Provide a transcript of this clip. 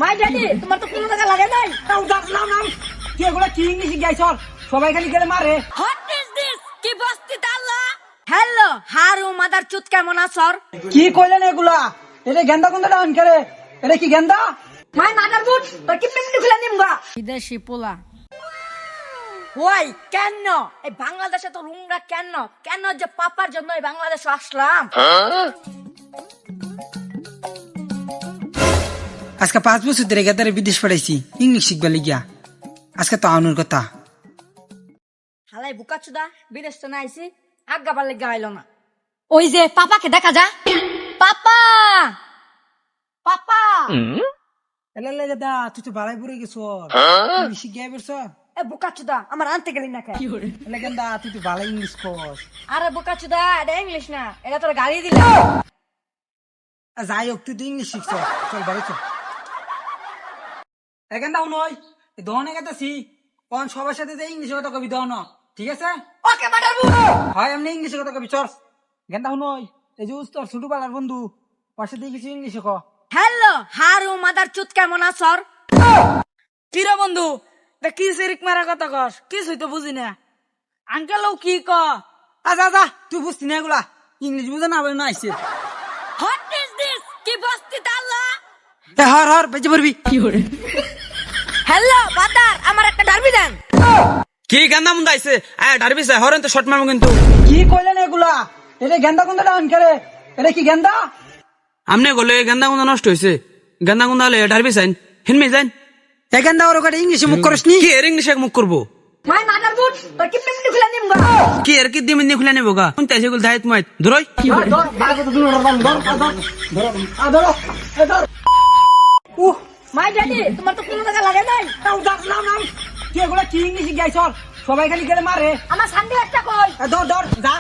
মাই daddy তোমার তো কোনো টাকা লাগে নাই। নাও তুই এগুলা কি ইংলিশ গাইছ সবাই খালি গেলে মারে। What is this? কি বস্তি তাল্লা? হ্যালো হারু মাদার চুত কেমন আছর? কি কইলেন এগুলা? এটা গেন্দা কোনটা ডান করে? এটা কি গেন্দা? মাই মাদার বুট তোর কি মিমনি খুলে নিমগা বিদেশি পোলা। ওই কেন এই বাংলাদেশে তো লুংরা কেন কেন যে পাপার জন্য এই বাংলাদেশে আসলাম। আজকে 5 বছর ধরে গেদারে বিদেশ পাঠাইছি ইংলিশ শিখবা লিগিয়া। আজকে তো আনুর কথা। হালাই বুকাচুদা বিদেশ তো নাইছি আজ্ঞা পারলে গাইলো না। ওই যে পাপাকে দেখা যা। পাপা পাপা এলে গেদা তুই তো বাড়াই পড়ে গেছ। ইংলিশ শিখিয়া বেরছ। এ বুকাচুদা আমার আনতে গেলি না কে? এলে গেন্দা তুই তো ভালো ইংলিশ কস। আরে বুকাচুদা এটা ইংলিশ না এটা তোর গালি দিলাম। যাই হোক তুই তো ইংলিশ শিখছ। চল বাড়ি চল। এখানটাও নয় দহনে গেতেছি কোন সবার সাথে যে ইংলিশে কথা কবি দহন ঠিক আছে। ওকে মাদার বুট হয় এমনি ইংলিশে কথা কবি চল। গেন্দা নয় এই যে তোর ছোটবেলার বন্ধু ওর সাথে কিছু ইংলিশে ক। হ্যালো হারু মাদার চুত কেমন আছর? কিরে বন্ধু কি সিরিক মারা কথা কস কিছুই তো বুঝি না। আঙ্কেলও কি ক? আজা তুই বুঝতি না এগুলা ইংলিশ বুঝে না না আইসে। What is this? কি বস্তি তাল্লা? হর বেঁচে পড়বি। হ্যালো বাদার আমার একটা ডারবি দেন। কি গান্দা মুন্দা আইছে ডারবি চাই হরেন তো শর্ট মারবো কিন্তু। কি কইলেন এগুলা? এটা গেন্দা কোনটা ডান করে? এটা কি গেন্দা? আমনে গলে গান্দা গুন্দা নষ্ট হয়েছে গান্দা গুন্দা হলে ডারবি চাইন হিনমি যাইন। এই গেন্দা ওর ওখানে ইংলিশে মুখ করিস নি। কি এর ইংলিশে মুখ করবো? মাই মাদার বুট তোর কি মিমনি খুলে নিমগা। কি এর কি দিমিন খুলে নেবো গা কোন তাইছে গুল ধাইত মাইত ধরই। মাই ড্যাডি তোমার তো কোনো টাকা লাগে নাই। তুই এগুলা কি ইংলিশ গাইছ সবাই খালি গেলে মারে। আমার সানডে একটা কই। ধর যা